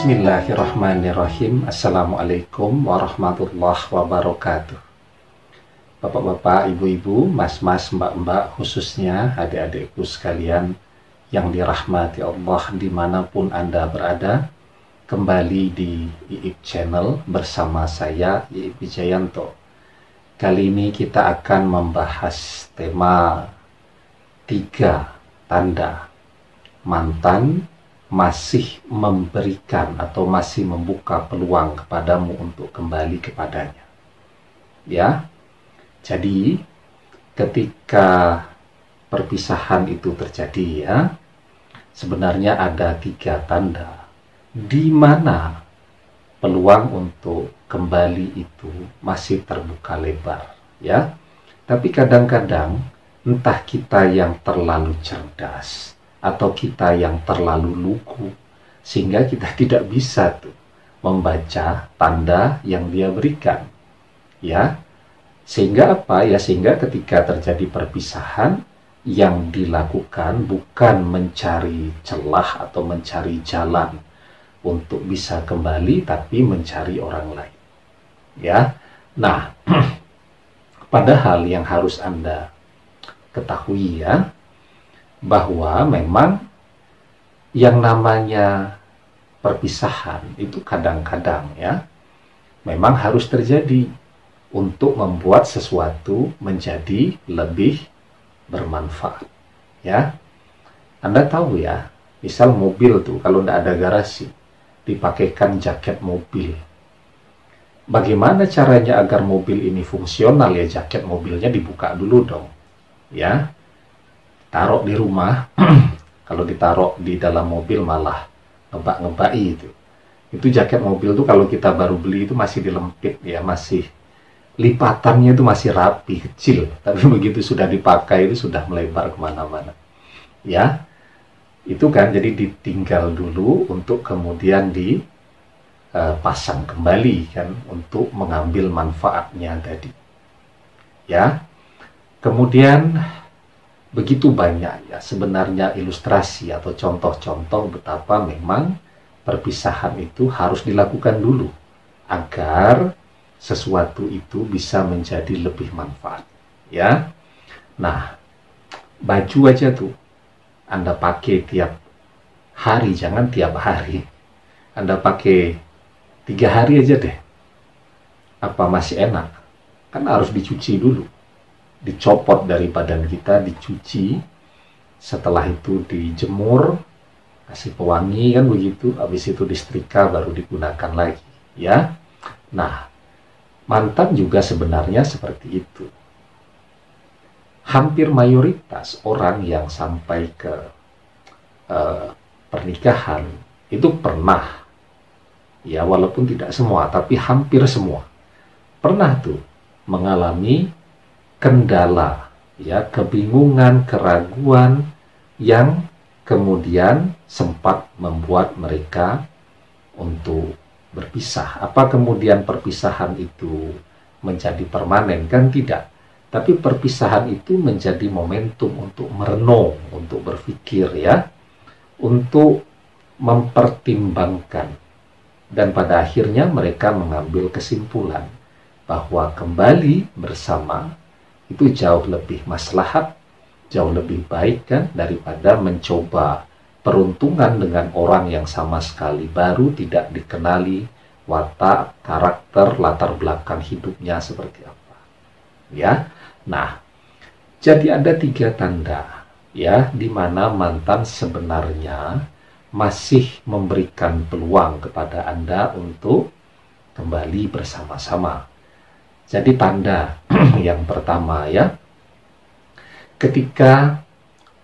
Bismillahirrahmanirrahim. Assalamualaikum warahmatullahi wabarakatuh. Bapak-bapak, ibu-ibu, mas-mas, mbak-mbak, khususnya adik-adikku sekalian yang dirahmati Allah dimanapun Anda berada, kembali di IIP Channel bersama saya, IIP Wijayanto. Kali ini kita akan membahas tema 3 tanda mantan masih memberikan atau masih membuka peluang kepadamu untuk kembali kepadanya. Ya, jadi ketika perpisahan itu terjadi, ya, sebenarnya ada 3 tanda di mana peluang untuk kembali itu masih terbuka lebar, ya. Tapi kadang-kadang entah kita yang terlalu cerdas atau kita yang terlalu lugu sehingga kita tidak bisa tuh membaca tanda yang dia berikan, ya. Sehingga apa? Ya, sehingga ketika terjadi perpisahan, yang dilakukan bukan mencari celah atau mencari jalan untuk bisa kembali, tapi mencari orang lain, ya. Nah, padahal yang harus Anda ketahui, ya, bahwa memang yang namanya perpisahan itu kadang-kadang, ya, memang harus terjadi untuk membuat sesuatu menjadi lebih bermanfaat, ya. Anda tahu, ya, misal mobil tuh kalau tidak ada garasi dipakaikan jaket mobil. Bagaimana caranya agar mobil ini fungsional? Ya, jaket mobilnya dibuka dulu dong, ya. Taruh di rumah. Kalau ditaruh di dalam mobil malah ngebak-ngebai itu. Itu jaket mobil tuh kalau kita baru beli itu masih dilempit, ya, masih lipatannya itu masih rapi, kecil. Tapi begitu sudah dipakai itu sudah melebar kemana-mana, ya. Itu kan jadi ditinggal dulu untuk kemudian dipasang kembali kan untuk mengambil manfaatnya tadi, ya. Kemudian begitu banyak, ya, sebenarnya ilustrasi atau contoh-contoh betapa memang perpisahan itu harus dilakukan dulu agar sesuatu itu bisa menjadi lebih manfaat, ya. Nah, baju aja tuh Anda pakai tiap hari, jangan tiap hari. Anda pakai 3 hari aja deh. Apa masih enak? Kan harus dicuci dulu. Dicopot dari badan kita, dicuci, setelah itu dijemur, kasih pewangi kan begitu, habis itu disetrika baru digunakan lagi, ya. Nah, mantan juga sebenarnya seperti itu. Hampir mayoritas orang yang sampai ke pernikahan itu pernah, ya, walaupun tidak semua, tapi hampir semua pernah tuh mengalami kendala, ya, kebingungan, keraguan yang kemudian sempat membuat mereka untuk berpisah. Apa kemudian perpisahan itu menjadi permanen? Kan tidak. Tapi perpisahan itu menjadi momentum untuk merenung, untuk berpikir, ya, untuk mempertimbangkan. Dan pada akhirnya mereka mengambil kesimpulan bahwa kembali bersama itu jauh lebih maslahat, jauh lebih baik kan daripada mencoba peruntungan dengan orang yang sama sekali baru, tidak dikenali watak, karakter, latar belakang hidupnya seperti apa, ya. Nah, jadi ada 3 tanda, ya, di mana mantan sebenarnya masih memberikan peluang kepada Anda untuk kembali bersama-sama. Jadi tanda yang pertama, ya, ketika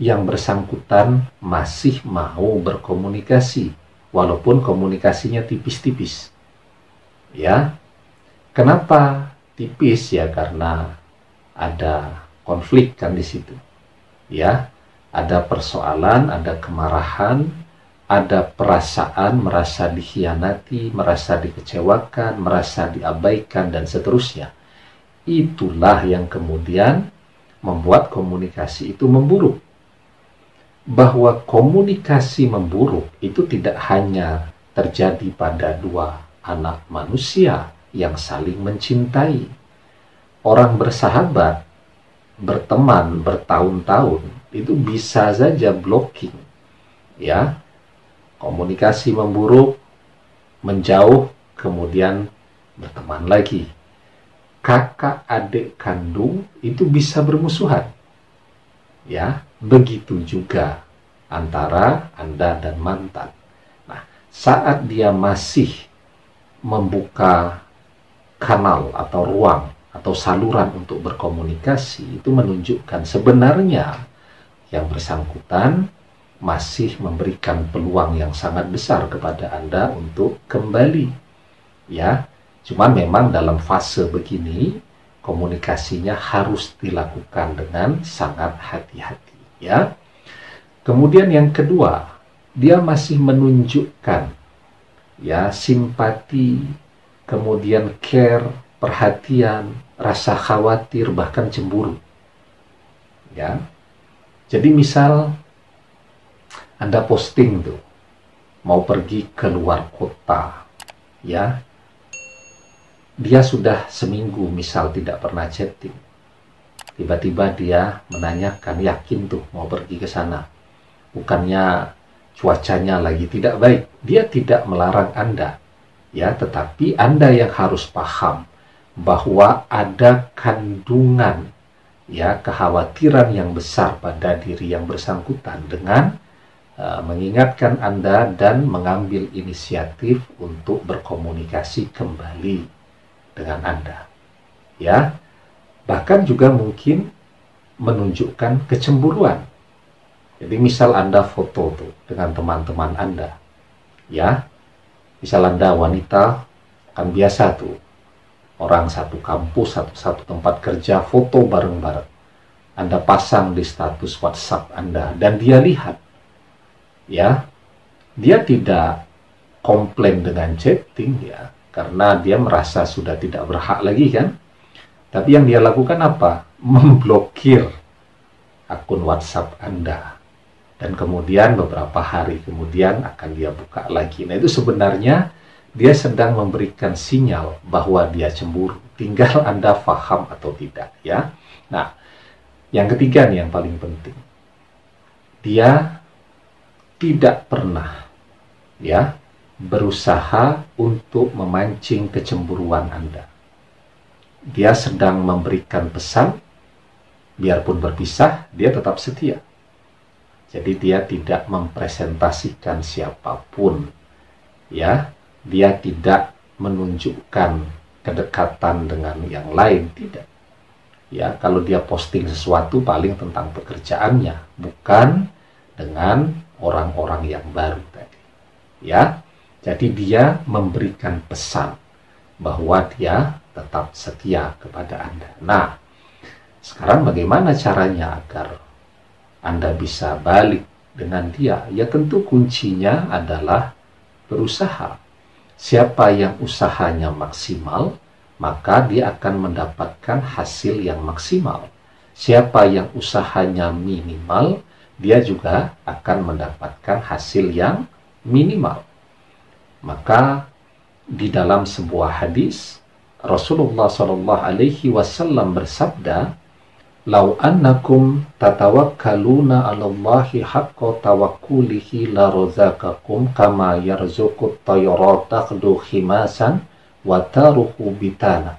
yang bersangkutan masih mau berkomunikasi, walaupun komunikasinya tipis-tipis, ya. Kenapa tipis? Ya, karena ada konflik kan di situ, ya. Ada persoalan, ada kemarahan, ada perasaan merasa dikhianati, merasa dikecewakan, merasa diabaikan, dan seterusnya. Itulah yang kemudian membuat komunikasi itu memburuk. Bahwa komunikasi memburuk itu tidak hanya terjadi pada dua anak manusia yang saling mencintai. Orang bersahabat, berteman bertahun-tahun, itu bisa saja blocking, ya, komunikasi memburuk, menjauh, kemudian berteman lagi. Kakak adik kandung itu bisa bermusuhan, ya, begitu juga antara Anda dan mantan. Nah, saat dia masih membuka kanal atau ruang atau saluran untuk berkomunikasi, itu menunjukkan sebenarnya yang bersangkutan masih memberikan peluang yang sangat besar kepada Anda untuk kembali, ya. Cuman memang dalam fase begini komunikasinya harus dilakukan dengan sangat hati-hati, ya. Kemudian yang kedua, dia masih menunjukkan, ya, simpati, kemudian care, perhatian, rasa khawatir, bahkan cemburu, ya. Jadi misal Anda posting tuh mau pergi ke luar kota, ya, dia sudah seminggu misal tidak pernah chatting, tiba-tiba dia menanyakan, yakin tuh mau pergi ke sana, bukannya cuacanya lagi tidak baik. Dia tidak melarang Anda, ya, tetapi Anda yang harus paham bahwa ada kandungan, ya, kekhawatiran yang besar pada diri yang bersangkutan dengan mengingatkan Anda dan mengambil inisiatif untuk berkomunikasi kembali dengan Anda, ya. Bahkan juga mungkin menunjukkan kecemburuan. Jadi misal Anda foto tuh dengan teman-teman Anda, ya, misal Anda wanita, kan biasa tuh orang satu kampus, satu tempat kerja, foto bareng-bareng. Anda pasang di status WhatsApp Anda dan dia lihat, ya, dia tidak komplain dengan chatting, ya, karena dia merasa sudah tidak berhak lagi, kan. Tapi yang dia lakukan apa? Memblokir akun WhatsApp Anda. Dan kemudian beberapa hari kemudian akan dia buka lagi. Nah, itu sebenarnya dia sedang memberikan sinyal bahwa dia cemburu. Tinggal Anda paham atau tidak, ya. Nah, yang ketiga nih yang paling penting. Dia tidak pernah, ya, berusaha untuk memancing kecemburuan Anda. Dia sedang memberikan pesan, biarpun berpisah, dia tetap setia. Jadi dia tidak mempresentasikan siapapun, ya. Dia tidak menunjukkan kedekatan dengan yang lain, tidak. Ya, kalau dia posting sesuatu paling tentang pekerjaannya, bukan dengan orang-orang yang baru tadi, ya. Jadi dia memberikan pesan bahwa dia tetap setia kepada Anda. Nah, sekarang bagaimana caranya agar Anda bisa balik dengan dia? Ya, tentu kuncinya adalah berusaha. Siapa yang usahanya maksimal, maka dia akan mendapatkan hasil yang maksimal. Siapa yang usahanya minimal, dia juga akan mendapatkan hasil yang minimal. Maka di dalam sebuah hadis Rasulullah SAW bersabda, "Lau annakum tatawakkaluna 'ala Allahi haqqa tawakkulihi la razaqakum kama yarzuqut tayra taghdu khimasan wa taruhu bitana."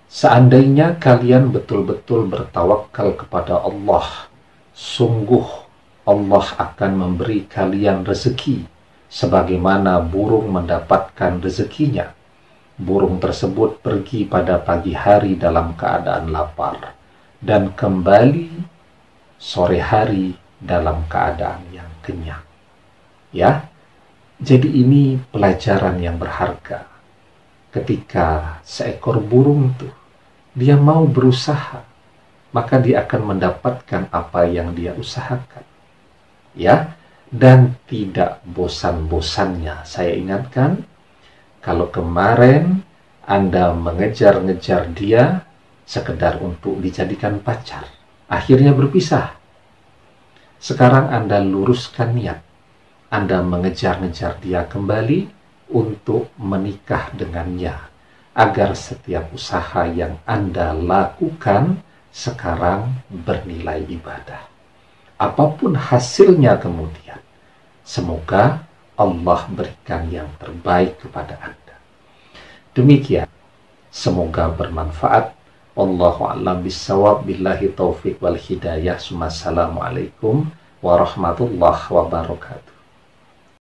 Seandainya kalian betul-betul bertawakal kepada Allah, sungguh Allah akan memberi kalian rezeki sebagaimana burung mendapatkan rezekinya. Burung tersebut pergi pada pagi hari dalam keadaan lapar dan kembali sore hari dalam keadaan yang kenyang. Ya, jadi ini pelajaran yang berharga. Ketika seekor burung tuh dia mau berusaha, maka dia akan mendapatkan apa yang dia usahakan. Ya, dan tidak bosan-bosannya. Saya ingatkan, kalau kemarin Anda mengejar-ngejar dia sekedar untuk dijadikan pacar, akhirnya berpisah. Sekarang Anda luruskan niat. Anda mengejar-ngejar dia kembali untuk menikah dengannya, agar setiap usaha yang Anda lakukan sekarang bernilai ibadah. Apapun hasilnya kemudian, semoga Allah berikan yang terbaik kepada Anda. Demikian, semoga bermanfaat. Wallahu a'lam bishawab, billahi taufiq wal hidayah. Assalamualaikum warahmatullahi wabarakatuh.